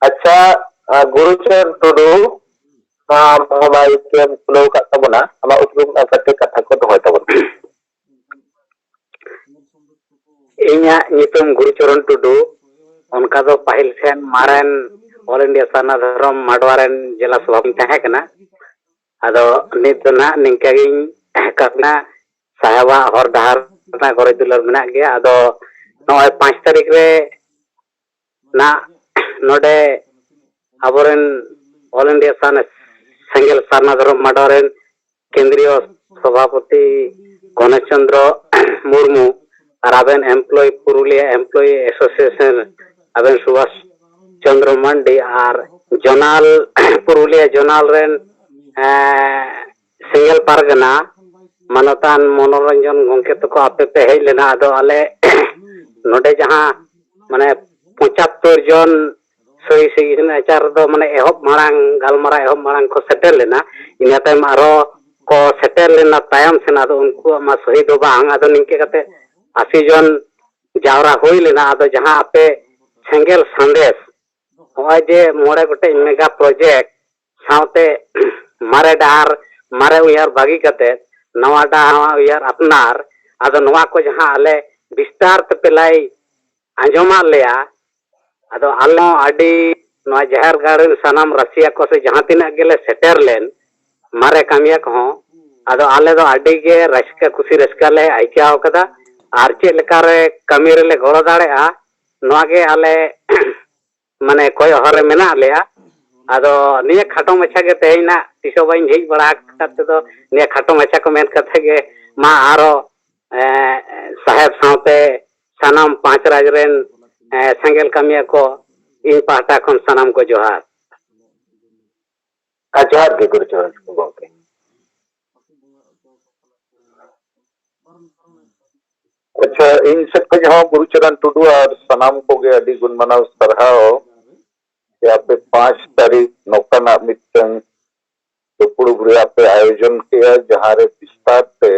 अच्छा गुरुचरण टुडू मोबाइल के खुलाव का तबना आमा उपयोग कते कथा को दोहय तबना इन्या नितुम गुरुचरण टुडू उनका दो पाहिल सेन मारन ऑल इंडिया सना धर्म माडवारन जिला सभापति तहे कना आदो नित ना निंकागिन कतना साहबा हर डहार ना करे दुलर मेना गया आदो नय 5 तारीख रे ना नोडे अबरन ऑल इंडिया सन सेंगल सना धर्म माडवारन केंद्रीय सभापति गणेश चंद्र मुर्मू और आबेन एम्प्लॉय पुरुलिया एम्प्लॉय एसोसिएशन आबेन सुभाष चंद्र मंडी और जोनाल पुरुलिया जोनाल रेन सिंगल पारगना मानतान मनोरंजन गंके तको आपे पे हेज लेना आदो आले नोडे जहां माने 75 जन सही सिग्नेचर दो माने एहब मारांग गालमारा एहब मारांग को सेटल लेना इना तायम आरो को सेटल लेना तायम सेना दो उनको मा सही दो बांग आदो निके कते 80 जन जावरा होई लेना आदो जहां आपे सेंगल संदेश होय जे मोड़े गोटे मेगा प्रोजेक्ट साउते मारे डार मारे उयार बागी कते नवा डार उयार अपनार आदो नवा को जहां आले विस्तार ते पेलाई आंजमा लेया आदो आलो आडी नवा जहर गार्डन सनाम रसिया को से जहां तिना गेले सेटर लेन मारे कामिया को आदो आले दो आडी के रसका खुशी रसका ले आइकाव कदा आर चे लेकारे कमी रे ले गोड़ो दाड़े आ नवा के आले माने कोई हरे मेना लेया आदो निया खाटो मछा के तेना तिसो बाइन हेज बड़ा कते दो निया खाटो मछा को मेन कथे के मा आरो साहेब साउते सनाम 5 राज रेन सेंगल कमिया को इन पाटा खन सनाम को जोहार जोहार के गुरुचरण गंके अच्छा इन सब के जहां गुरुचरण टुडू और सनाम को गे अडी गुण मनाव सरहाओ यहाँ पे 5 तारीख नौकाना मित्रन दुपुड़ुगुरिया पे आयोजन किया जहाँ रे विस्तार पे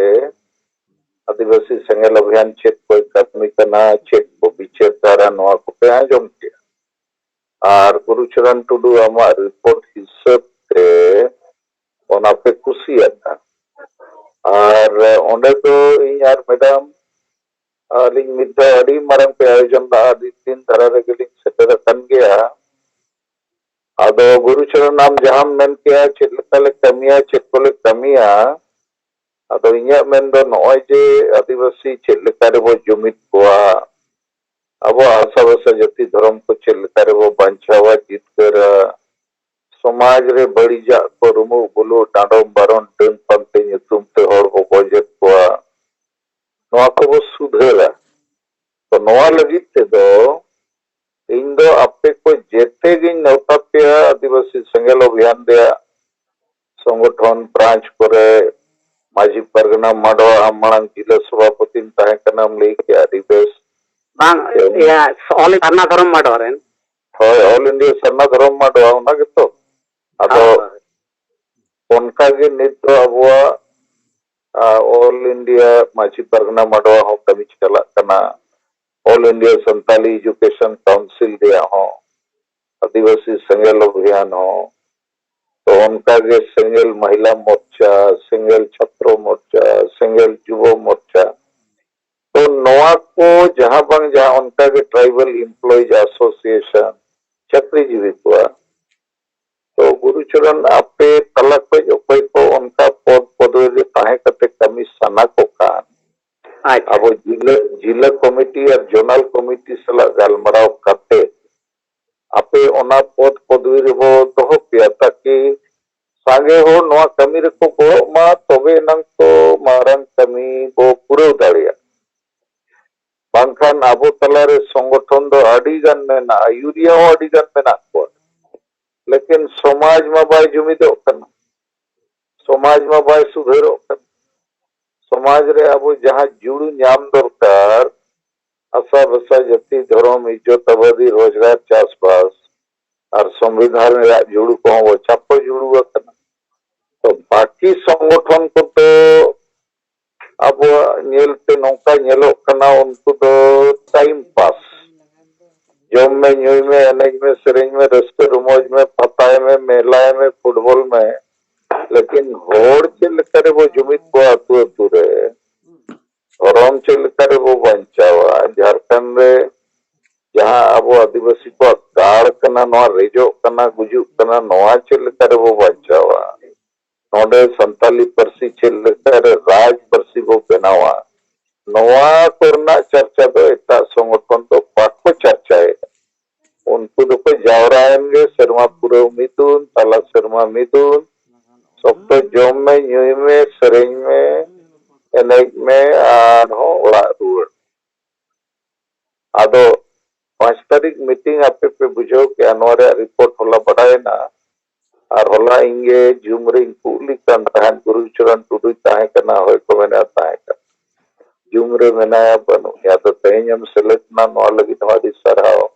आदिवासी सेंगल अभियान चेक कोई कमी करना चेक को विचेर द्वारा नवा को पे आयोजन किया और गुरुचरण टुडू हमार रिपोर्ट हिसाब पे ओना पे खुशी आता और ओंडे तो यार मैडम लिंग मित्र अडी मरंग पे आयोजन दा अडी 3 धरा रे लिंग सेटर कन गया आदो गुरुचरण नाम जहां मेन किया चेलकले कमिया चेकोले कमिया आदो इया मेन दो नय जे आदिवासी चेलकारे बो जुमित कोआ अब आसावसा जति धर्म को चेलकारे बो बांचावा जितकर समाज रे बड़ी जा को रुमु बुलु डांडो बारन डन पंते नितुम ते हर को गोजेत कोआ नवा को बो सुधेला तो नवा लगित ते दो इन दो आपे को जेते गिन नौता पे आदिवासी सेंगल अभियान दे संगठन ब्रांच करे माजी परगना माडवा आमणंग जिला सभापति ताहे कनाम लेके आदिवास बांग या ऑल सन्ना धर्म माडवारेन होय ऑल इंडिया सन्ना धर्म माडवा उना के तो आदो उनका के नित अबवा ऑल इंडिया माजी परगना माडवा हो कमी चला कना all India Santali education council दिया हो आदिवासी सेंगल अभियान हो तो उनका के सेंगल महिला मोर्चा सेंगल छात्र मोर्चा सेंगल युवा मोर्चा तो नवा को जहां बंग जहां उनका के ट्राइबल एम्प्लॉयज एसोसिएशन चक्रीजीवी हुआ तो गुरुचरण आपे तलक पे जो कोई को उनका पद पदवी ताहे कते कमी सना को कान अब जिला कमिटी और जोनल कमिटी सला गालमराव करते आपे ओना पद पदवी रे बो दोह पिया ताकि सांगे हो नवा कमी रे को मा तबे नंग तो मारन कमी बो पूरा दाड़िया बांखान आबो तलारे संगठन दो आडी गन मेना यूरिया हो आडी गन मेना को लेकिन समाज में बाय जुमिदो कना समाज में बाय सुधरो कना समाज रे अब जहां जुड़ू नाम दरकार आशा बसा जति धर्म इज्जत आबादी रोजगार चाषबास और संविधान रे जुड़ू को वो छाप जुड़ू कना तो बाकी संगठन को तो अब नेलते नौका नेलो कना उनको तो टाइम पास जम में ᱧᱩᱭ में एनेज में सेरेंज में रस्ते रुमोज में पताए में मेलाए में फुटबॉल में लेकिन होड़ चलकर वो जुमित को आतु आतु रे धर्म चलकर वो बंचावा झारखंड रे जहां अब आदिवासी को गाड़ कना नवा रेजो कना गुजु कना नवा चलकर वो बंचावा नोडे संताली परसी चलकर राज परसी वो बनावा नवा करना चर्चा दो एटा संगठन तो बाको चर्चा है उनको तो जावराएंगे शर्मा पूरे मिथुन ताला शर्मा मिथुन सब तो जम में ᱧᱩᱭ में सेरेंज में एनेज में ओड़ा रुआड़ आदो 5 तारीख मीटिंग आपे पे बुझो के अनवारे रिपोर्ट होला बढ़ाए ना और होला इंगे जूम रे कुली कान तहन गुरुचरण टुडू ताहे कना होय को मेना ताहे का जूम रे मेनाया बनो या तो तेहम सेलेक्ट ना नो लगी तुम्हारी सरहाओ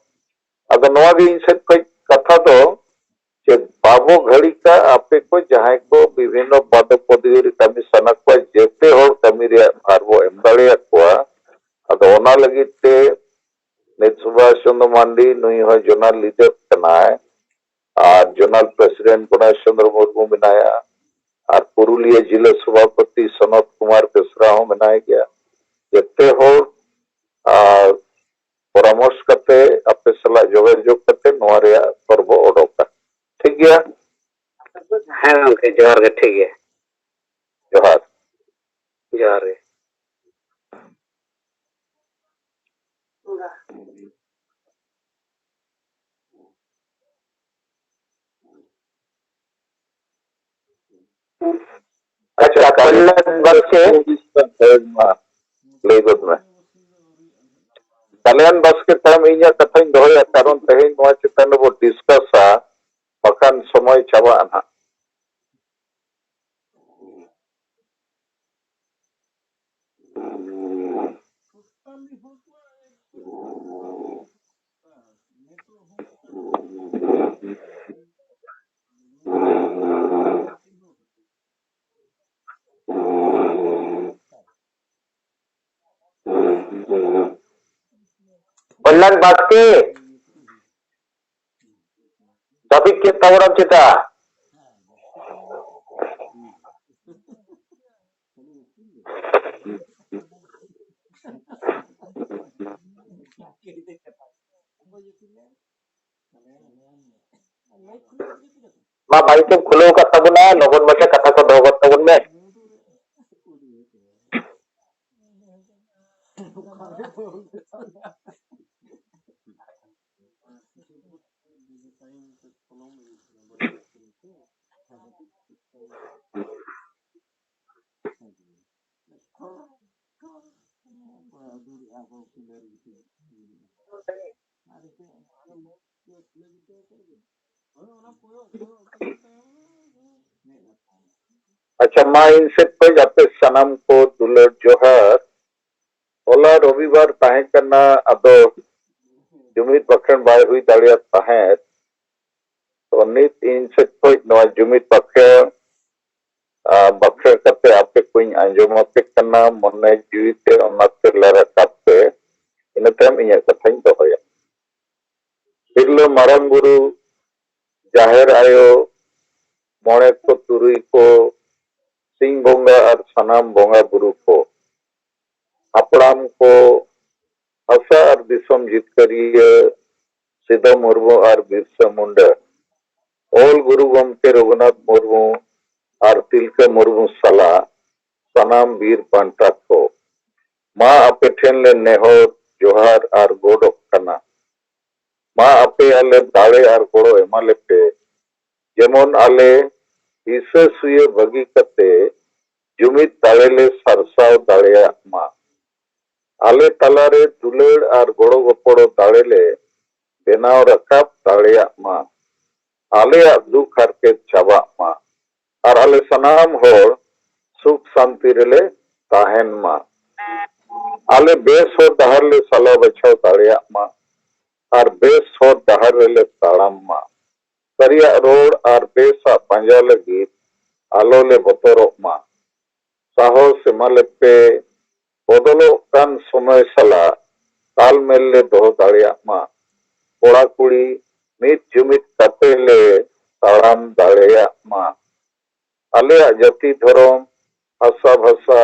अगर नवा भी इनसे कोई कथा तो जे बाबो घड़ी का आपे को जहां को विभिन्न पद पदवी कमी सनक को जेते हो कमी रे भारबो एमदाड़िया को अदो ओना लगी ते नित सुभाष चंद्र मांडी नुई हो जोनल लीडर कनाय और जोनल प्रेसिडेंट गणेश चंद्र मुर्मू बनाया और पुरुलिया जिला सभापति सनत कुमार बेसरा हो बनाया गया जेते हो परामर्श करते अपने सलाह जोगाजोग करते नोरिया पर्व ओडोका ठीक गया हाँ गंके जोहार के ठीक है जोहार जोहार के अच्छा कल्याण बस के लेगोत में कल्याण बस के टाइम इኛ कथाñ दोया कारण तेहेñ नोआ चितन वो डिस्कसा बखान समय चाबा ना कल्याण बस के tapi kita orang kita मा भाई के खुलो का तबना लोगन में कथा को दोगत तबन में अच्छा माँ इनसे कोई जाते सनम को दुलर जोहर ओला रविवार ताहे करना अदो जुमित बखन बाय हुई दाड़िया ताहे तो नित इनसे कोई नवा जुमित बखन बखर करते आपके कोई अंजुम पे करना मने जीवित ओनाते लरा करते इन टाइम इया कथाñ तो होया बिरलो मारंग गुरु जाहिर आयो मोणे को तुरुई को सिंह बोंगा और सनाम बोंगा बुरु को अपराम को हसा और दिसम जितकरिए सिद्धो मुर्मू और बिरसा मुंडा ओल गुरु गमके रघुनाथ मुर्मू और तिलके मुर्मू सला सनाम वीर पांटा को माँ अपे ठेन ले नेहोर जोहार और गोडो कना माँ अपे आले दाड़े और गोड़ो एमाले पे जेमन आले ईसे सुये बगी कते जुमित दाड़ेले सरसाव दाड़िया माँ आले तलारे दुलड़ और गोड़ो गपड़ो दाड़ेले बेनाव रकाब दाड़िया माँ आले दुख हरके चाबा माँ और आले सनाम होर सुख शांति रेले ताहेन माँ आले बेस हो दहर ले सला बचाव दाड़िया माँ और बेस हो दहर रेले ताड़ाम माँ करिया रोड और बेसा पंजा लगी आलो ले बतोरो माँ साहो से मले पे बदलो कान समय सला ताल मेल ले दो दाड़िया माँ कोड़ा कुड़ी मीत जुमित कते ले ताड़ाम दाड़ेया मा आलेया जाति धर्म आशा भाषा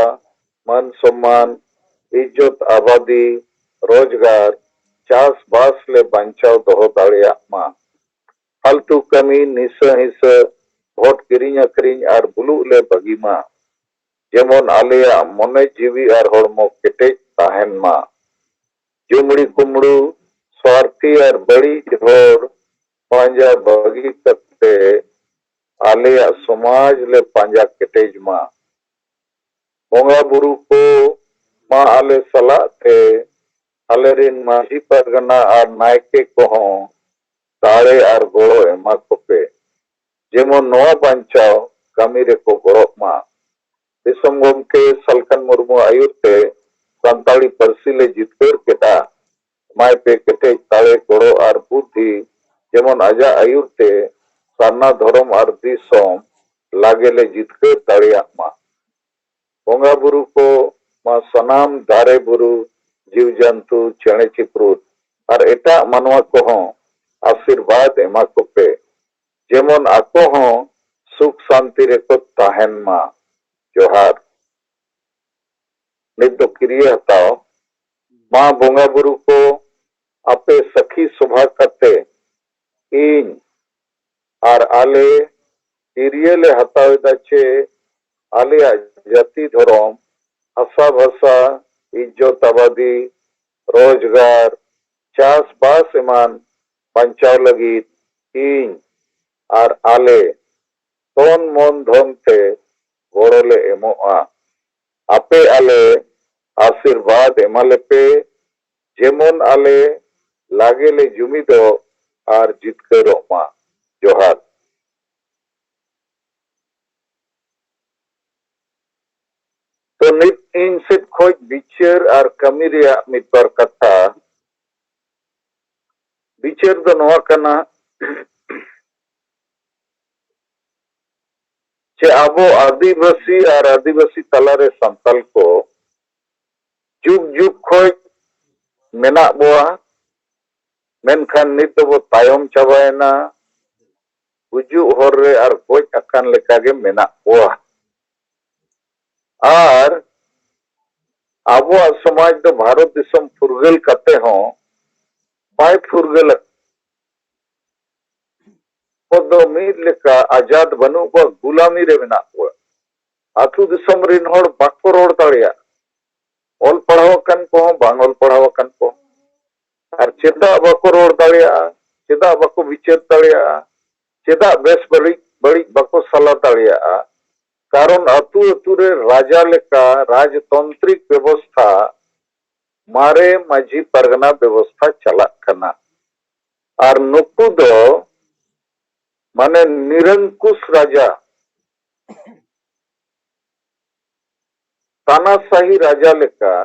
मान सम्मान इज्जत आबादी रोजगार चास बास ले बांचाव दोहो दाड़ेया मा फालतू कमी निशा हिस्सा भोट किरिंग अखरिंग और बुलू ले बगी मा जेमन आलेया मने जीवी और हड़मो केटेज ताहेन मा जुमड़ी कुमड़ू स्वार्थी और बड़ी होर पांजा बगी करते आलेया समाज ले पांजा केटेज मा बोंगा बुरु को मा आले सला थे आलेरिन माजी परगना और नायके को हों दाड़े और गोड़ो एमा कोपे जेमन नोआ बांचाव कमी रे को गोड़ो मा दिसम गोमके सलकन मुर्मू आयुरते संताड़ी परसी ले जितकर केटा माय पे केटे ताड़े गोड़ो और बुद्धि जेमन आजा आयुरते सारना धर्म और दिसम लागे ले जितकर ताड़िया मा बोंगा बुरु को मा सनाम दारे बुरु जीव जंतु चेणे चिप्रुत और एटा मानवा को हों आशीर्वाद एमा कोपे जेमन आको हों सुख शांति रेको ताहेन मा जोहार नित तो किरिया हताओ माँ बोंगा बुरु को आपे सखी सुभा करते इन और आले किरिये ले हताओ दाचे आले जाति धर्म आशा भाषा इज्जत आबादी रोजगार चास बास एमान पंचाव लगी इन और आले तोन मन धन ते गोड़ोले एमोआ आपे आले आशीर्वाद एमाले पे जेमन आले लागे ले जुमिदो और जितकरो मा जोहार तो नित इन सिट खोज बिचर और कमी रिया मितबार कथा बिचर दो नोआ कना चे आबो आदिवासी और आदिवासी तलारे संताल को जुग जुग खोज मेना बोआ मेनखान नित बो तायम चाबायना गुजु होर रे और गोज अकान लेकागे मेना बोआ और आबो समाज दो भारत दिसम फुरगल कते हों बाय फुरगल दो मीर लेका आजाद बनु को गुलामी रे मेना हुआ आथु दिसम रिन होड़ बाको रोड ताड़िया ओल पढ़ाव कन को बांग ओल पढ़ाव कन को और चेदा बाको रोड ताड़िया चेदा बाको विचार ताड़िया चेदा बेस बड़ी बड़ी बाको सला ताड़िया कारण अतु अतु रे राजा लेका राजतंत्रिक व्यवस्था मारे माझी परगना व्यवस्था चला करना और नुकु दो माने निरंकुश राजा तानाशाही राजा लेका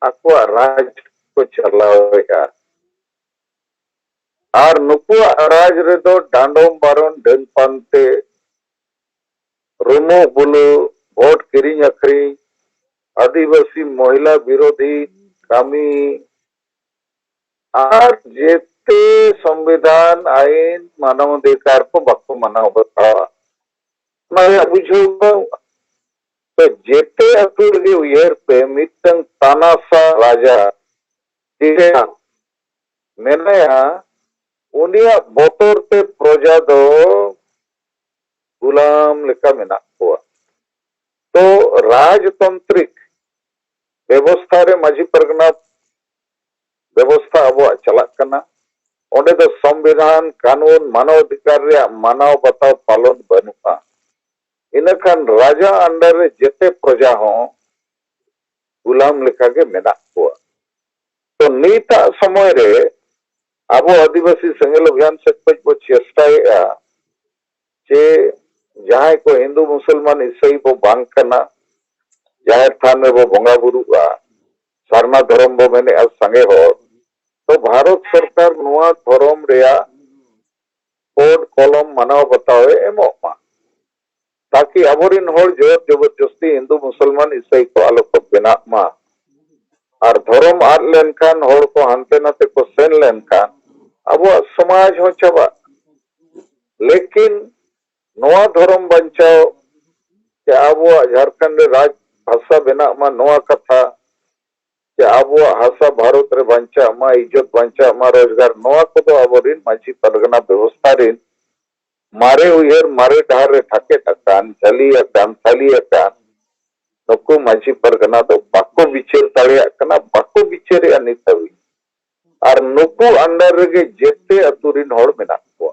आकुआ राज को चलावेगा और नुकुआ राज रे दो डांडोम बारोन डन पानते रुमो बुलु वोट किरिंग अखरी आदिवासी महिला विरोधी कामी और जेते संविधान आईन मानव अधिकार को बाको मनाव बतावा मैं बुझो तो जेते अतुर के उयर पे मितंग तानासा राजा ठीक है मैंने यहाँ उनिया बोतोर पे प्रजा दो गुलाम लेका मेना हुआ तो राजतंत्रिक व्यवस्था रे माझी परगना व्यवस्था अब चला करना ओंडे दो संविधान कानून मानव अधिकार रे मानव बताव पालन बनुआ इनखान राजा अंडर रे जेते प्रजा हो गुलाम लेका के मेना हुआ तो नीता समय रे अब आदिवासी संगल अभियान से कुछ वो चेष्टा चे जहां को हिंदू मुसलमान ईसाई वो बांग करना जाहिर थान में वो बोंगा बुरु सारना धर्म वो मैंने आज संगे हो तो भारत सरकार नुआ धर्म रेया कोड कलम मानव बतावे एमो मा ताकि अबोरिन होड़ जोर जबरदस्ती हिंदू मुसलमान ईसाई को आलोक बना मा और धर्म आद लेनखान होड़ को हानते नाते को सेन लेनखान अब समाज हो चाबा लेकिन नवा धर्म बंचाओ कि अब झारखंड राज भाषा बना मा नवा कथा कि अब हासा भारत रे बंचा मा इज्जत बंचा मा रोजगार नवा को तो अबरिन माची परगना व्यवस्था रिन मारे उयर मारे डार रे ठाके टकान चली अकान थाली अकान नुकु माची परगना तो बाको बिचेर ताड़िया कना बाको बिचेर नित हबी और नुकु अंडर रे जेते अतुरिन होड़ मेना को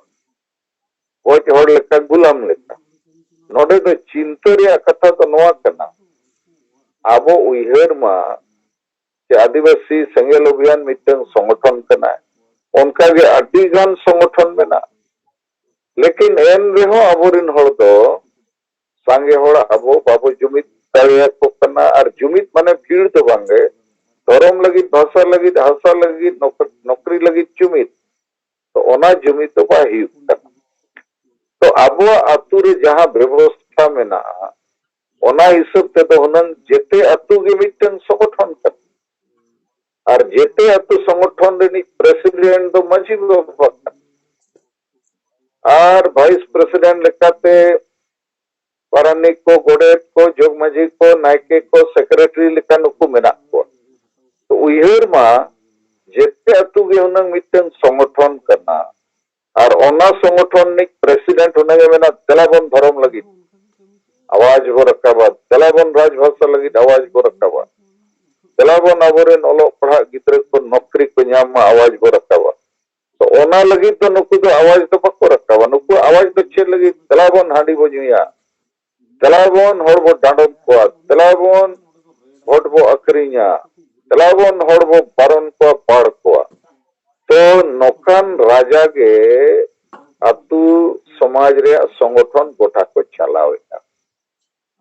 गोज होड़ लेका गुलाम लेका नोडे तो चिंता रे कथा तो नवा कना आबो उयर मा कि आदिवासी सेंगेल अभियान मिटन संगठन कना उनका के अडिगान संगठन मेना लेकिन एन रेहो अबोरिन होड़ दो सांगे होड़ अबो बाबू जुमित ताड़िया को कना और जुमित माने भीड़ तो बांगे धर्म लगी भाषा लगी हासा लगी नौकरी लगी जुमित तो ओना जुमित तो बाही कना तो अबो अतु रे जहां व्यवस्था मेना ओना हिसाब ते तो हुनन जेते अतु के मिटन संगठन कना और जेते अतु संगठन रे प्रेसिडेंट तो माजी बाबा और वाइस प्रेसिडेंट लेकाते पारानिक को गोडेट को जोग माजी को नायके को सेक्रेटरी लेका नुकु मेना को तो उयर मा जेते अतु गे हुनन मिटन संगठन करना और ओना संगठन नि प्रेसिडेंट होने के मेना दलाबन धर्म लगी आवाज बो रकाबा दलाबन राजभाषा लगी आवाज बो रकाबा दलाबन अबोरेन ओलो पढ़ा गिद्रे को नौकरी को न्याम आवाज बो रकाबा तो ओना लगी तो नुकु तो आवाज तो बको रकाबा नुकु आवाज तो चेल लगी दलाबन हांडी बो जुया दलाबन होड़ बो डांडन को दलाबन वोट बो अकरिया दलाबन होड़ बो बारन को पाड़ को तो नौकान राजा के अतु समाज रे संगठन गोटा को चलावेगा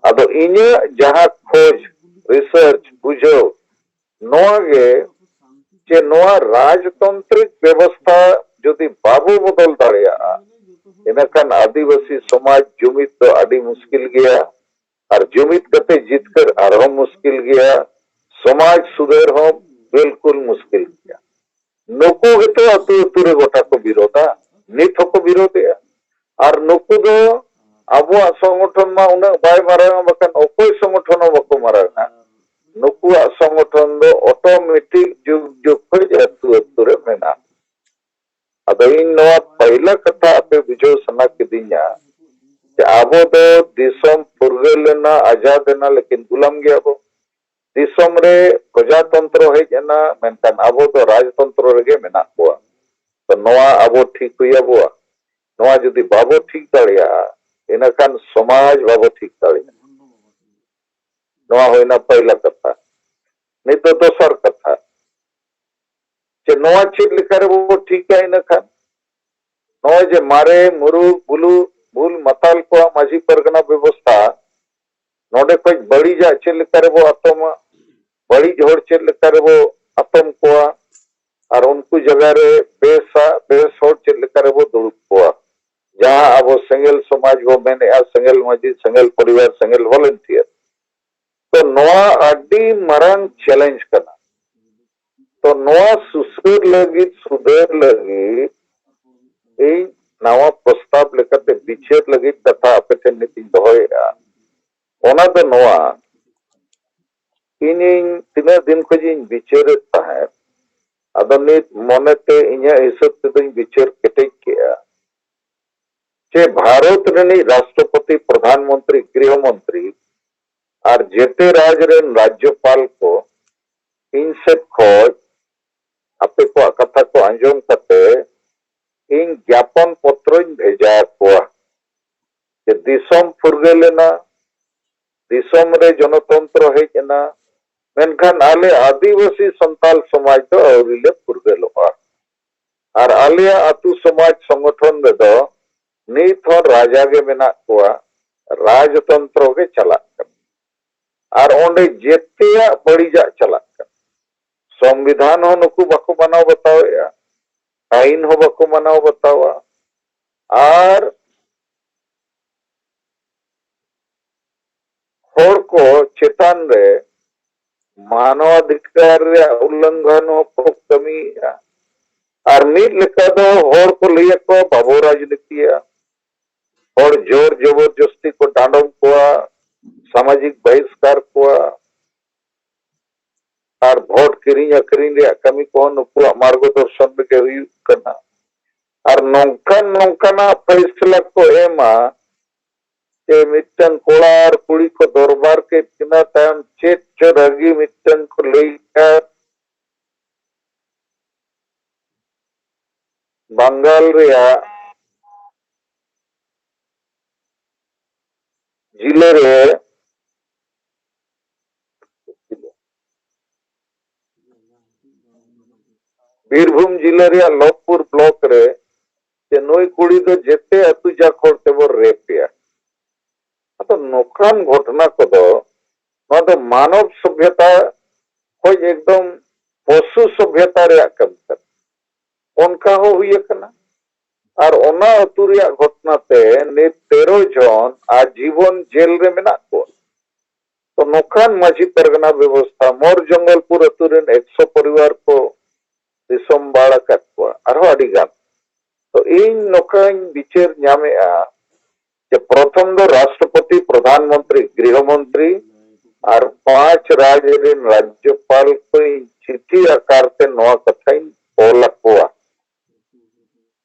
अदो इने जहां खोज रिसर्च बुझो नोआ गे जे नोआ राजतांत्रिक व्यवस्था जदि बाबू बदल दाड़िया इनखान आदिवासी समाज जुमित तो अड़ी मुश्किल गया और जुमित कते जीतकर आरो मुश्किल गया समाज सुधर हो बिल्कुल मुश्किल गया नुकु गे तो अतु अतु रे गोटा को विरोधा नित को विरोधिया और नुकु दो अब संगठन मा उन बाय मारा बकन ओकोय संगठन बको मारा नुकु संगठन दो ऑटोमेटिक जुग जुग को अतु अतु रे मेना अदो इन नवा पहला कथा आपे बुझो सना किदिया कि आबो दो दिसम फुरगेलना आजाद ना लेकिन गुलाम गया बो दिसम रे प्रजातंत्र है जना मेनकान आबो तो राजतंत्र रे मेना को तो नवा आबो ठीक हुई आबो नवा जदि बाबो ठीक दाड़िया इनखान समाज बाबो ठीक दाड़िया नवा होइना पहला कथा नहीं तो दोसर कथा जे नवा चेक लेकर वो ठीक है इनखान नवा जे मारे मुरु बुलु भूल मताल को माझी परगना व्यवस्था नोडे कोई बड़ी जा चेक लेकर वो अतम बड़ी जोड़ चेक लेकर वो अतम को और उनको जगह रे बेस होड़ चेक लेकर वो दुरुप को जहां अब सेंगेल समाज वो मैंने आज सेंगेल मस्जिद सेंगेल परिवार सेंगेल वॉलंटियर तो नोआ अड्डी मरंग चैलेंज करना तो नोआ सुधर लगी नवा प्रस्ताव लेकर बिचेर लगी कथा आपे नीति दोया ओना दो नोआ इन तीना दिन को जिन बिचेर ताहे अदो नित मोनेते इन्या हिसाब ते बिचेर केटेज किया जे भारत रेनी राष्ट्रपति प्रधानमंत्री गृह मंत्री और जेते राज रेन राज्यपाल को इनसे खोज आपे को कथा को अंजम करते इन ज्ञापन पत्र भेजा को जे दिसम फुरगेलेना दिसम रे जनतंत्र है जना मेनखान आले आदिवासी संताल समाज तो औरिले फुरगेलोआ और आले आतु समाज संगठन रे दो नीत और राजा के मेना को राजतंत्र के चला और ओंडे जेतिया बड़ी जा चला संविधान हो नुकु बको बनाओ बताओ या आईन हो बको बनाओ बताओ और होड़ को चेतान रे मानवाधिकार उल्लंघन को कमी और मीट लेका दो होड़ को लिया को बाबू राजनीतिया और जोर जबरदस्ती को डांडम को सामाजिक बहिष्कार को और वोट किरिंग अकरिंग रे कमी को नुकु मार्गदर्शन के हुई करना और नौकाना फैसला को एमा के मिट्टन कोलार कुड़ी को दरबार के तिना टाइम चेत चरगी मिट्टन को लेकर बंगाल रिया जिले रे बीरभूम जिले रे लोकपुर ब्लॉक रे जे नई कुड़ी दो जेते अतु जा खोरते वो रेपिया तो नोकान घटना को दो मानव सभ्यता कोई एकदम पशु सभ्यता रे कम कर उनका हो हुई करना और ओना अतु रे घटना ते ने 13 जन आजीवन जेल रे मेना को तो नोकान माझी परगना व्यवस्था मोर जंगलपुर अतु रे 100 परिवार को दिसम बाड़ा कटवा और अडिगान तो इन नोकान विचार ᱧᱟᱢᱮ जे प्रथम दो राष्ट्रपति प्रधानमंत्री गृहमंत्री और 5 राज्य रेन राज्यपाल को चिट्ठी आकार ते नवा कथा ओला कोआ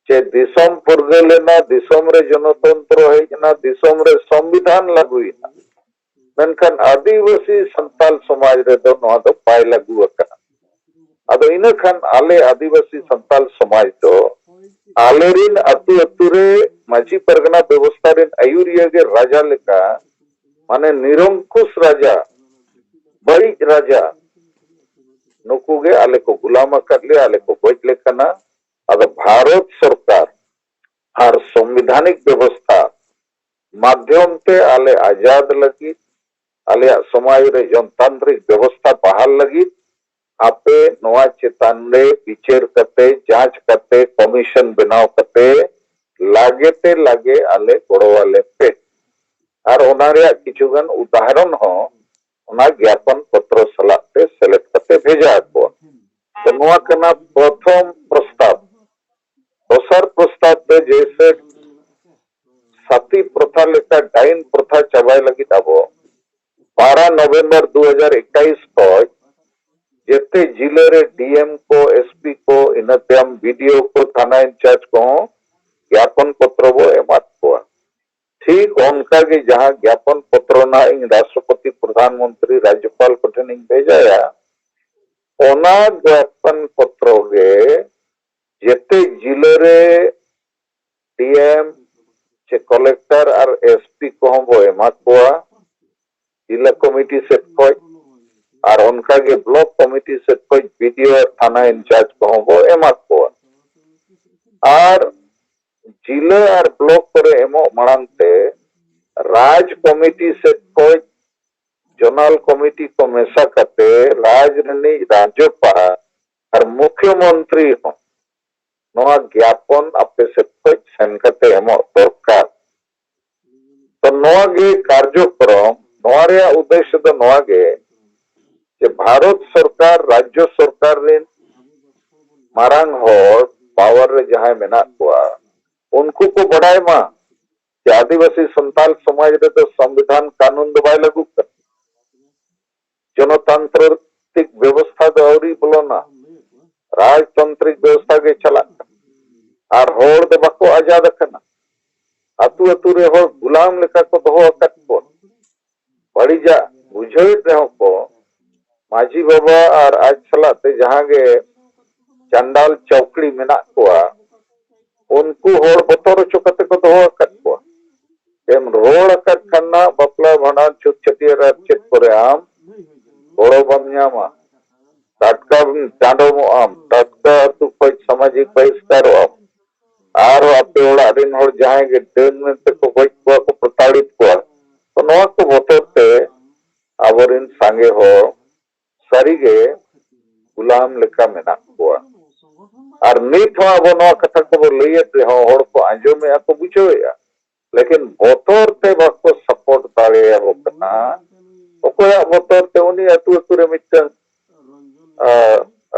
जे दिसम फुरगलेना दिसम रे जनतंत्र हेजना दिसम रे संविधान लागुइना मेनखान आदिवासी संताल समाज रे दो नवा दो पाय लागू अकना अदो इन खान आले आदिवासी संताल समाज तो आलेरिन अतु अतु रे माझी परगना व्यवस्था रेन आयुरिया के राजा लेका माने निरंकुश राजा बड़ी राजा नुकुगे आले को गुलाम कर लिया आले को गोज लेखना अब भारत सरकार हर संवैधानिक व्यवस्था माध्यम ते आले आजाद लगी आले समाज रे जनतांत्रिक व्यवस्था बहाल लगी आपे नवा चेतान रे विचार करते जांच करते कमीशन बनाव करते लागे ते लागे आले गोड़ो वाले पे और ओनारे किछुगन उदाहरण हो ओना ज्ञापन पत्र सलाते सेलेक्ट करते भेजा को तो नवा कना प्रथम प्रस्ताव दोसर प्रस्ताव पे जैसे सती प्रथा लेका डाइन प्रथा चबाई लगी दाबो 12 नवंबर 2021 को जेते जिले रे डीएम को एसपी को इनतेम वीडियो को थाना इंचार्ज को ज्ञापन पत्र वो एमात को ठीक उनका के जहां ज्ञापन पत्र ना इन राष्ट्रपति प्रधानमंत्री राज्यपाल को ट्रेनिंग भेजाया ओना ज्ञापन पत्र गे जेते जिले रे डीएम चे कलेक्टर और एसपी को हम वो एमात को जिला कमिटी से कोई और उनका के ब्लॉक कमिटी से कोई वीडियो और थाना इंचार्ज को हम वो एमात को और जिले और ब्लॉक पर एमो मणांते राज कमिटी से कोई जोनल कमिटी को मेसा करते राजधानी राज्यपाल और मुख्यमंत्री हो नवा ज्ञापन आपे से कोई संकटे एमो दरकार तो नवा गे कार्यक्रम नवा रे उद्देश्य तो नवा गे जे भारत सरकार राज्य सरकार रे मारांग होर पावर रे जहां मेना कोआ उनको को बढ़ाए मा कि आदिवासी संताल समाज रे तो संविधान कानून दबाई लागू कर जनतांत्रिक व्यवस्था दो औरी बोलोना राजतांत्रिक व्यवस्था के चला और होड़ दे बाको आजाद करना अतु अतु रे होड़ गुलाम लेका को दो अकत को बड़ी जा बुझोई रहो को माझी बाबा और आज चलाते जहां के चंडाल चौकड़ी मेना कोआ उनको होड़ बतौर चुकते को दो अकत को एम रोड अकत करना बपला भंडार छुट छटिया रात करे आम गोड़ो बमयामा टटका चांडो आम टटका तू कोई सामाजिक बहिष्कार आम आरो आपे ओड़ा दिन होड़ जहां के दिन में ते को कोई को प्रताड़ित को तो नवा को बतौरते आवरिन सांगे हो सारीगे गुलाम लेका मेना को और नीत हो अब नवा कथा को लइए हो होड़ को आंजो में आको बुझोया लेकिन बतौर ते बाको सपोर्ट दाड़े हो कना ᱚᱠᱚᱭᱟᱜ ᱵᱚᱛᱚᱨ ᱛᱮ ᱩᱱᱤ ᱟᱹᱛᱩ ᱟᱹᱛᱩ ᱨᱮ ᱢᱤᱫᱴᱟᱝ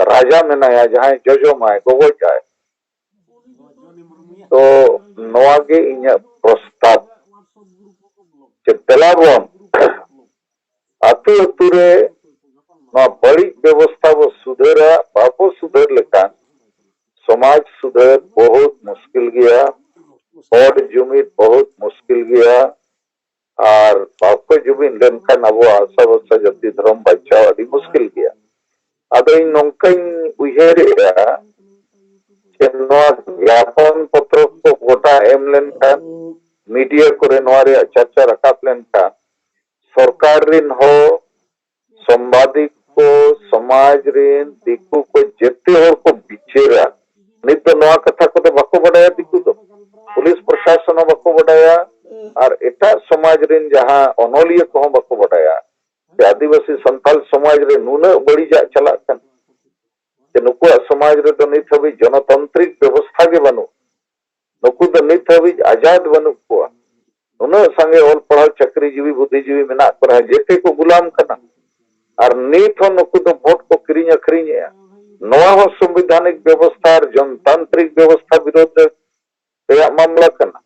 राजा मेनाया जहां जोजोमाय गोगोजाय तो नवागे इन्या प्रस्ताव चेतलाबन अतु अतु रे ना बड़ी व्यवस्था वो सुधरा बापो सुधर लेका समाज सुधर बहुत मुश्किल गया और जुमित बहुत मुश्किल गया और बापो जुमित लेनखान अब आशा वसा जति धर्म बचाव अति मुश्किल गया अदो इन नौकरी उहेरेगा ज्ञापन पत्र को गोटा एम लेनखान मीडिया करे नवारे चर्चा रखाप लेनखान सरकार रिन हो संवादिक को समाज रिन दिकु को जेते हर को बिचेरा नित नवा कथा को तो बाको बडाया दिकु तो पुलिस प्रशासन बाको बडाया और एटा समाज रिन जहां अनोलिया को बाको बडाया आदिवासी संथाल समाज रे नुना बड़ी जा चला कन नुकुआ समाज रे तो नित हबी जनतांत्रिक व्यवस्था के बनु नुकु तो नित हबी आजाद बनु को नुना संगे ओल पढ़ा चक्रीजीवी बुद्धिजीवी मेना पर जेते को गुलाम करना और नित हो नुकु तो वोट को किरिंग अखरिंग नवा हो संवैधानिक व्यवस्था और जनतांत्रिक व्यवस्था विरोध रे मामला करना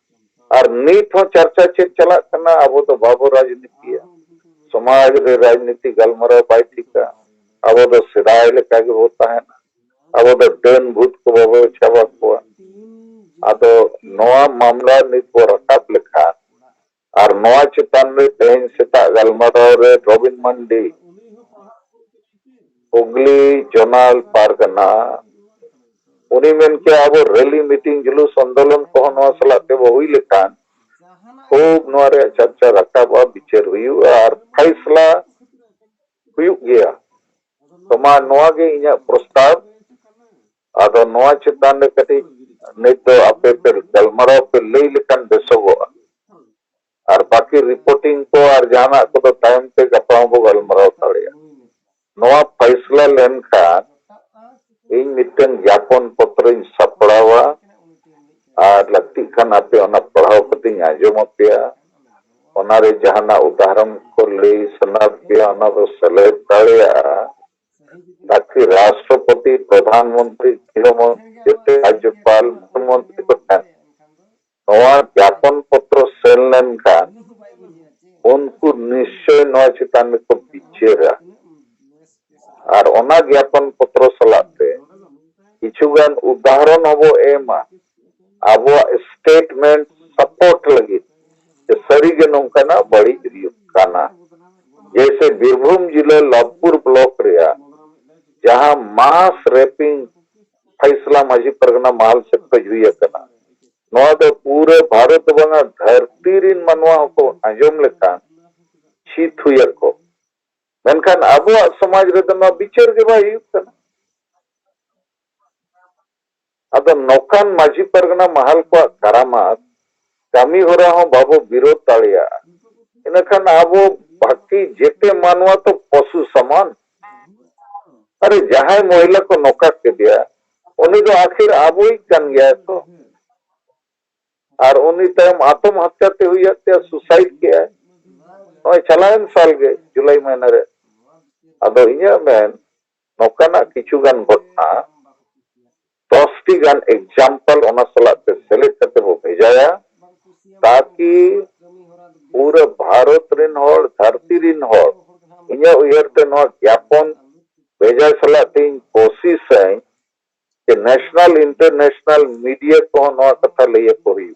और नित हो चर्चा चेक चला करना अब तो बाबू राजनीति समाज रे राजनीति गलमरा बाइटिका अब तो सिदाय लेका के होता है ना अब तो डन भूत को बाबू छावा को अदो नवा मामला नित को रखाप लेखा और नवा चितान रे तेन सेता गलमरा रे रोबिन मंडी उगली जोनाल पारगना उनी मेन के अब रैली मीटिंग जुलूस आंदोलन को नवा सलाते वो हुई लेखा खूब नवारे चर्चा रखा विचार हुई और फैसला हुई गया तो मा नवा के इन्या प्रस्ताव आदो नवा चितान रे कटी नित आपे पे गलमराव पे लई लेकन बेसोगो और बाकी रिपोर्टिंग को और जाना को तो टाइम पे गपाओ बो गलमराव ताड़िया नवा फैसला लेन खान इन मिटन ज्ञापन पत्र सपड़ावा और लगती खान आपे ओना पढ़ाव कती आजम पे ओनारे जहाना उदाहरण को ले सना पे ओना को सलेब ताड़िया ताकि राष्ट्रपति प्रधानमंत्री गृहमंत्री राज्यपाल मुख्यमंत्री को नवा ज्ञापन पत्र सेल लेन खान उनको निश्चय नवा चितान को बिचेरा और ओना ज्ञापन पत्र सलाते किछुगान उदाहरण हबो एमा अब स्टेटमेंट सपोर्ट लगी सरी के नौकाना बड़ी काना जैसे बीरभूम जिले लवपुर ब्लॉक रिया जहां मास रेपिंग फैसला माझी परगना महल से हुई कना नवा तो पूरे भारत बंगा धरती रिन मनवा को आंजम लेखा शीत हुई को मेनखान अब समाज रे तो विचार के भाई कना अदो नौकान माझी परगना महल को करामात कामी हो रहा हूं बाबू विरोध ताड़िया इनखान अब बाकी जेते मानवा तो पशु समान अरे जहां महिला को नौका के दिया उन्हीं तो आखिर अब ही कन गया तो और उन्हीं तम आत्महत्या ते हुई हत्या सुसाइड किया और चलायन साल के जुलाई महीने रे अदो इन्या मेन नौकाना किचुगान घटना 10 गान एग्जाम्पल ओना सलाते सेलेक्ट करते वो भेजाया ताकि पूरे भारत रिन होड़ धरती रिन होड़ इन्या उयरते नो ज्ञापन भेजा सलाते कोशिश है कि नेशनल इंटरनेशनल मीडिया को नो कथा लइए को हुई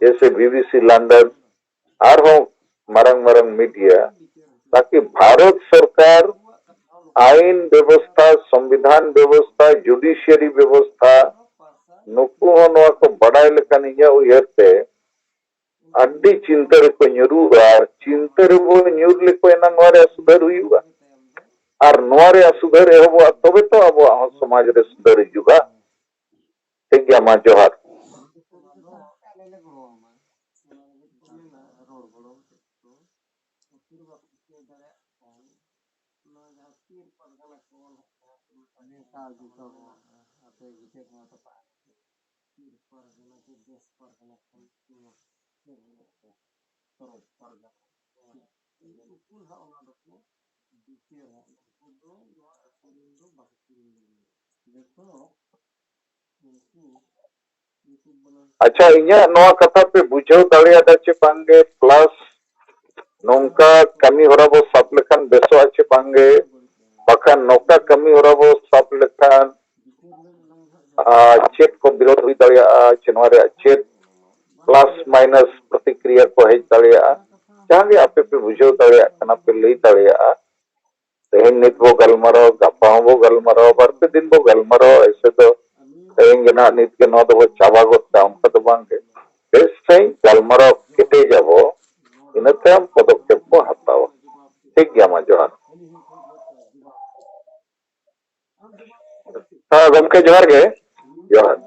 जैसे बीबीसी लंदन और हो मरंग मरंग मीडिया ताकि भारत सरकार आईन व्यवस्था संविधान व्यवस्था जुडिशियरी व्यवस्था नुकु हो को बड़ा लेकिन इन्या उयरते अड्डी चिंतर को न्यूरू और चिंतर वो न्यूर लेको एना नवारे सुधर हुईगा और नवारे सुधर एहो तबे तो अब समाज रे सुधर हिजुगा ठीक है मा जोहार अच्छा इन्या नवा कथा पे बुझाव दाड़ियादा चे बांगे प्लस नौका कमी होरा बो सब लेखान बेसो आचे बांगे बाखान नौका कमी होरा बो सब लेखान चेक को विरोध हुई दाड़िया चेनवारे चेक प्लस माइनस प्रतिक्रिया को हेज दाड़िया जहां भी आपे पे बुझाव दाड़िया कना पे लई दाड़िया तेहन नित बो गलमारो गापा बो गलमारो बारपे दिन बो गलमारो ऐसे तो तेहन जना नित के नो दो चाबा गोता उनका तो बांगे बेस सही गलमारो केटे जाबो इनते हम पदक्षेप को हताओ ठीक गया मा जोहार हाँ गमके जोहार गे जोहार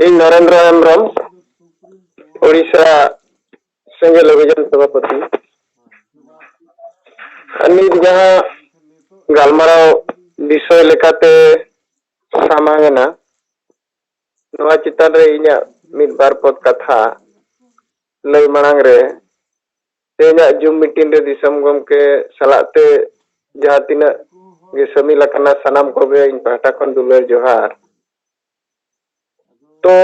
इन नरेंद्र हेम्ब्रम ओडिशा सेंगेल अभियान सभापति नित जहां गलमाराव विषय लेकाते सामांगना नवा चितान रे इन्या मिद बार पद कथा लय मांग रे तेना जुम मीटिंग रे दिसम गमके सलाते जहां तिना गे समी लकना सनाम को बे इन पाटा खन दुलर जोहार तो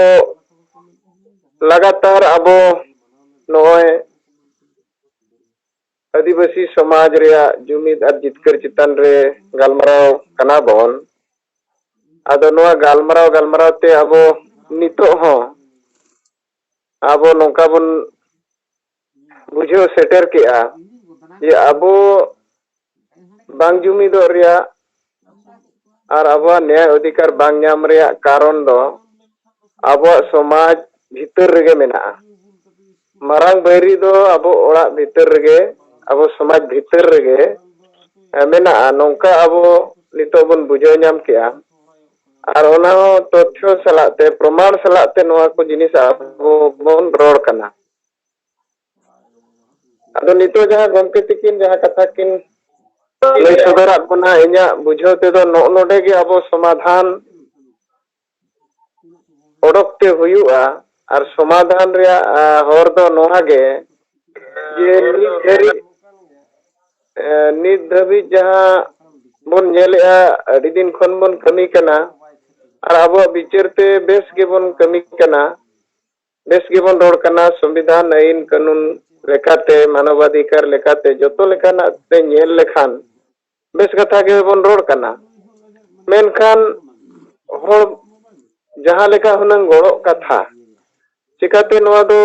लगातार अब नोय आदिवासी समाज रे जुमिद और जितकर चितान रे गलमाराव कना बोन आदो नोआ गलमाराव ते अब नितो हो अब नौका बन बुझो सेटर के ये अब बांग जुमिदो रिया और अब न्याय अधिकार बांग नाम रिया कारण दो अब समाज भीतर रगे मेना मारांग बैरी दो अब ओड़ा भीतर रगे अब समाज भीतर रगे मेना नौका अब नितो बन बुझो नाम किया और ओना तथ्य सलाते प्रमाण सलाते नोआ को जिनिस अब बन रोड कना अदो नितो जहां गमके तिकिन जहां कथा किन लय सदरा बना इन्या बुझो ते दो नोडे गे अब समाधान ओडकते हुआ और समाधान रे हर दो नोहा गे जे नित धबी जहां बन नेलेआ अडी दिन खन बन कमी कना और अब विचारते बेस गे बन कमी कना बेस गे बन रोड कना संविधान आईन कानून लेकाते मानवाधिकार लेकाते जतो लेखाना ते नेल लेखान बेस कथा गे बन रोड कना मेनखान होर जहां लेका हुनंग गोड़ो कथा चिकाते नोआ दो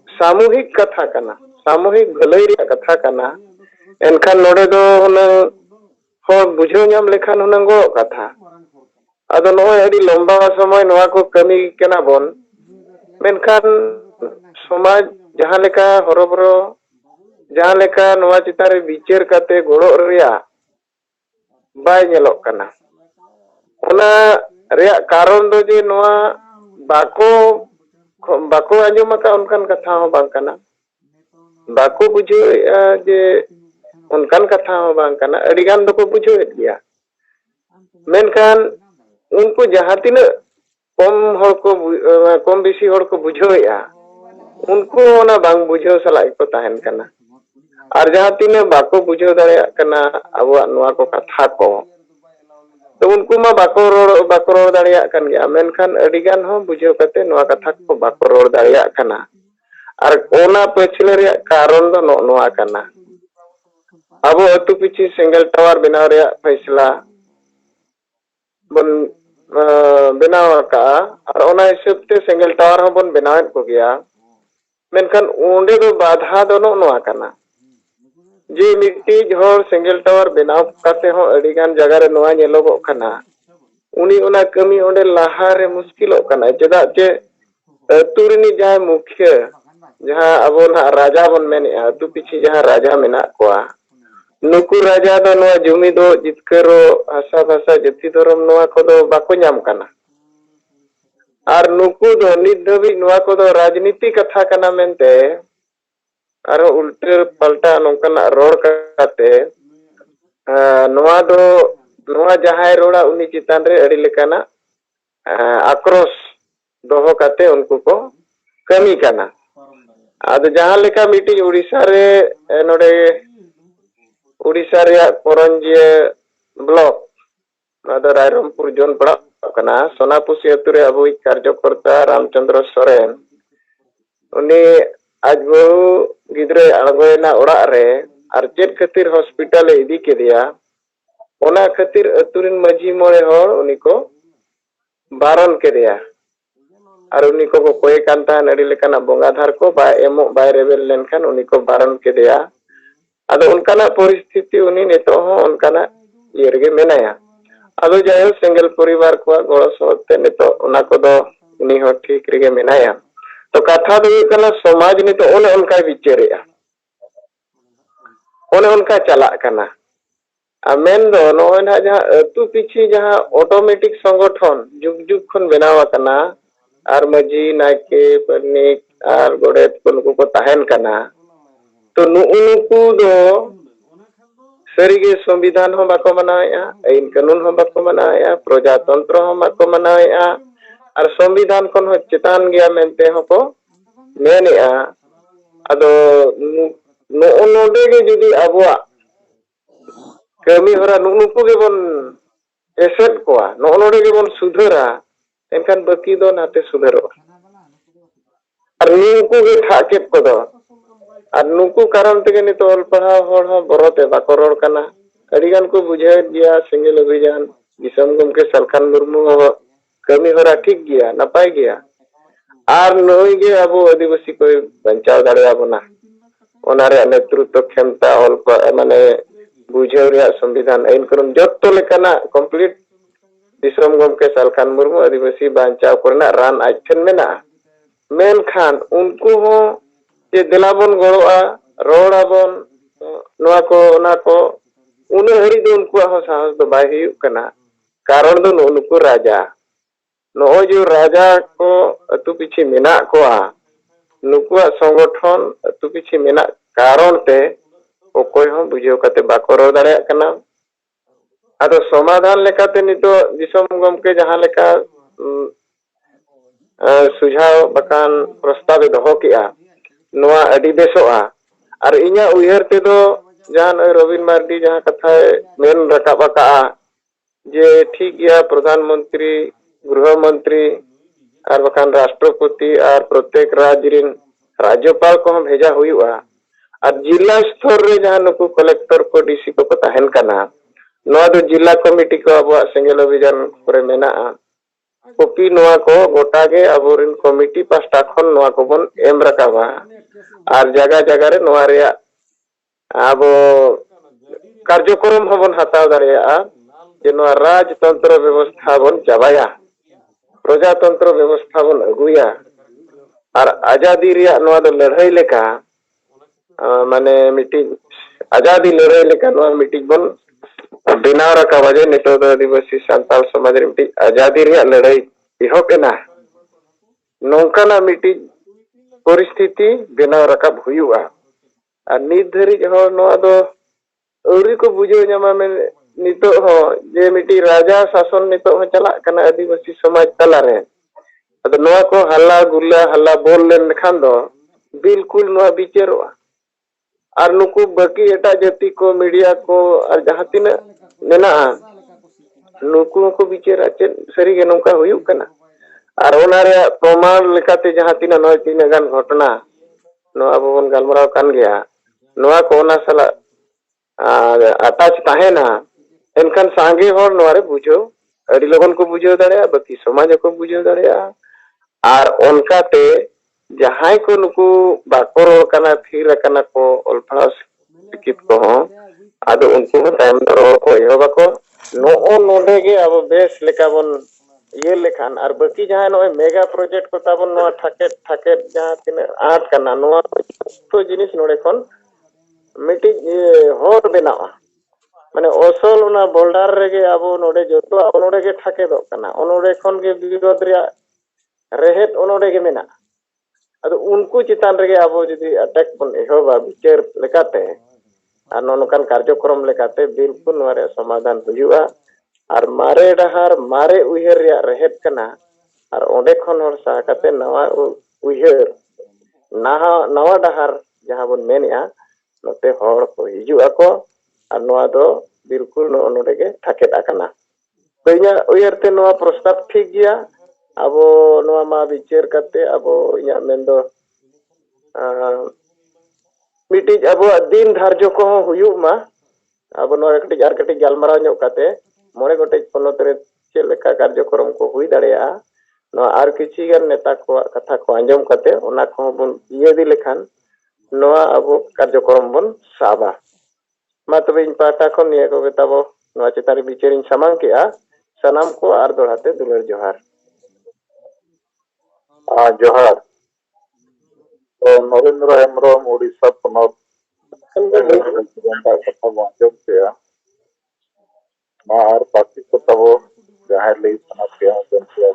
सामूहिक कथा कना सामूहिक भलाई रे कथा कना एनखान नोडे दो हुनंग होर बुझो नाम लेखान हुनंग गोड़ो कथा अदो नोय अडी लंबा समय नोआ को कमी केना बोन मेनखान समाज जहां लेका हरोबरो जहां लेका नोआ चितारे विचार काते गोड़ो रिया बाय नेलोक कना ओना रिया कारण दो जे नोआ बाको आंजम का उनकान कथा हो बांग कना बाको बुझो जे उनकान कथा हो बांग कना अडिगान दो को बुझो गया मेनखान उनको जहां तिना कम बेसी होड़ को बुझोया उनको ओना बांग बुझो सला को ताहन कना और जहां तिना बाको बुझो दाड़िया कना अबवा नोआ को कथा को तो उनको मा बाको रोड दाड़िया कन गया मेनखान अडिगान हो बुझो कते नोआ कथा को बाको रोड दाड़िया कना और ओना पछले रे कारण दो नोआ कना अब अतु पिछी सिंगल टावर बनाव रे फैसला बन बनाव का और ओना हिसाब ते सिंगल टावर हो बन बनाव को गया मेनखान ओंडे दो बाधा दो नोआ कना जे मिट्टी होर सिंगल टावर बनाव काते हो अडिगान जगह रे नोआ नेलोगो कना उनी ओना कमी ओंडे लाहा रे मुश्किलो कना चेदा जे अतुरनी जाय मुख्य जहां अब ना राजा बन मेने अतु पिछी जहां राजा मेना कोआ नुकु राजा दो नोआ जुमी दो जितकरो आशा भाषा जति धर्म नोआ को दो बाको नाम कना और नुकु दो नित धबी नोआ को दो राजनीति कथा कना मेनते और उल्टे पलटा नोकना रोड काते नोआ दो नोआ जहां रोड़ा उनी चितान रे अड़ी लेकाना आक्रोश दोहो काते उनको को कमी कना आदो जहां लेका मीटिंग उड़ीसा रे नोडे उड़ीसा रे करंजिया ब्लॉक नादो रायरंगपुर जोन पड़ा कना सोनापुसी अतु रे अबुई कार्यकर्ता रामचंद्र सोरेन उनी आज बहु गिद्रे अड़गोयना ओड़ा रे आर चेत खातिर हॉस्पिटल इदी केदिया ओना खातिर अतुरिन मजी मोड़े होड़ उनी को बारन केदिया और उनी को कोई कांता नड़ी लेकाना बोंगाधार को बा एमो बाय रेबेल लेनखान उनी को बारन केदिया अदो उनकाना परिस्थिति उनी नितो हो उनकाना येरगे मेनाया अदो जायो सिंगल परिवार को गड़ो सोते नितो उना को दो उनी हो ठीक रेगे मेनाया तो कथा दो कना समाज नितो ओने उनका विचारेया ओने उनका चला कना आमेन दो नोय ना जहां अतु पिछि जहां ऑटोमेटिक संगठन जुग जुग खन बनावा कना आर मजी नाके परनिक आर गोडेत को को ताहेन कना तो नुउनुकु दो सरीगे संविधान हो बाको मनाया आईन कानून हो बाको मनाया प्रजातंत्र हो बाको मनाया आर संविधान खन हो चेतान गया मेनते हो को मेनेआ अदो नोडे गे जुदी अबुआ कमी हरा नुनुकु गे बन एसेट कोआ नोडे गे बन सुधरा एनखान बाकी दो नाते सुधरो और नुनुकु गे थाकेत को दो और नुकु कारण तेगे नितो ऑल पढ़ा होड़ हो बरोते बाको रोड़ कना अडिगान को बुझाए दिया सिंगल अभियान दिसम गमके सलखान मुर्मू हो कमी हरा ठीक गया नपाय गया आर नोई गे अबो आदिवासी को बंचाव दाड़े आबोना ओनारे नेतृत्व क्षमता ऑल माने बुझाव रे संविधान आईन कानून जत्तो लेकाना कंप्लीट दिसम गमके सलखान मुर्मू आदिवासी बंचाव करना रान आइठन मेना मेन खान उनको हो जे दिलाबन गड़ोआ रोड़ाबन नोआ को ओना को उन हरी दो उनको हो साहस दो बाय हुयुक कना कारण दो उनको राजा नो जो राजा को अतु पिछि मेना कोआ नुकुआ संगठन अतु पिछि मेना कारण ते ओकोय हो बुझेव कते बाको रो दाड़े कना आदो समाधान लेकाते नितो दिसम गमके जहां लेका सुझाव बकान प्रस्ताव दोहो किया नोआ अडी बेसोआ और इኛ उयहर ते दो जान रविन मार्डी जहां कथा मेन रकाब का जे ठीक गया प्रधानमंत्री गृह मंत्री और बकान राष्ट्रपति और प्रत्येक राज्य रिन राज्यपाल को हम भेजा हुआ और जिला स्तर रे जहां नुकु कलेक्टर को डीसी को ताहेन कना नोआ दो जिला कमिटी को अब सिंगल अभियान करे मेना कॉपी नोआ को गोटागे अबोरिन कमिटी पास्टा खन नोआ को बन एम रकाबा और जगह जगह रे नोआ रे अब कार्यक्रम हबन हताव दाड़ेया जे नोआ राजतंत्र व्यवस्था बन चाबाया प्रजातंत्र व्यवस्था बन अगुया और आजादी रिया नोआ दो लड़ाई लेका माने मीटिंग आजादी लड़ाई लेका नोआ मीटिंग बन बिना रकाबा जे नितो आदिवासी सांताल समाज रे मीटिंग आजादी रिया लड़ाई इहोकेना नौकाना मीटिंग परिस्थिति बिना रकाब हुयुआ और नित धरी हो नोआ दो औरी को बुझो ᱧᱟᱢᱟ में नितो हो जे मिटी राजा शासन नितो हो चला कना आदिवासी समाज तला रे अदो नोआ को हल्ला गुल्ला हल्ला बोल लेन खान दो बिल्कुल नोआ बिचारोआ और नुकु बाकी एटा जाति को मीडिया को और जहां तिना मेना नुकु को बिचारा चेन सरी गे नौका हुयुक कना और ओना रे प्रमाण लेकाते जहां तिना नय तिना गान घटना नो अब बन गलमराव कान गया नोआ को ओना सला अटैच ताहेना एनखान सांगे होर नोआ रे बुझो अडी लोगन को बुझो दाड़ेया बाकी समाज को बुझो दाड़ेया और ओनकाते जहां को नुकु बाकोर कना थीर कना को अल्फा शिक्षित को हो आदो उनको टाइम दरो को एहो बाको नो नोडे गे अब बेस लेका बन ये लेखान और बाकी जहां नो मेगा प्रोजेक्ट को ताबन नो ठाके जहां तिन आठ कना नो तो जिनिस नोडे खन मिटी होर बेनावा माने ओसल ओना बोल्डर रेगे अब नोडे जतो नोडे गे ठाके दो कना नोडे खन गे विरोध रिया रेहेत नोडे गे मेना अदो उनको चितान रेगे अब जदी अटैक बन एहोबा विचार लेकाते और नोनकान कार्यक्रम लेकाते बिल्कुल नोरे समाधान हुजुआ और मारे डहार मारे उयहर रिया रहेत कना और ओंडे खन हर सा काते नवा उयहर नवा डहार जहां बन मेनेआ नोते हड़ को हिजु आको और नोआ दो बिल्कुल नोडे के थाकेत आकना तो इया उयरते नोआ प्रस्ताव ठीक गया अब नोआ मा विचार करते अब इया मेंदो मिटिज अब दिन धार्य को हुयु मा अब नोआ कटी जार कटी गलमाराव ᱧᱚᱜ काते मोड़े गोटे पनत रे चेलेका कार्यक्रम को हुई दाड़ेया नोआ आर किछि गान नेता को कथा को आंजम काते ओना को बन इये दि लेखान नोआ अब कार्यक्रम बन साबा मा तबे इन पाटा को निया को ताबो नोआ चितारी बिचारिन सामांग केआ सनाम को आर दोड़ाते दुलर जोहार जोहार तो नरेंद्र हेम्ब्रम उड़ीसा पनत कथा बो आंजम केया मा आर बाकी को तबो जहां लई सना के आंजम केया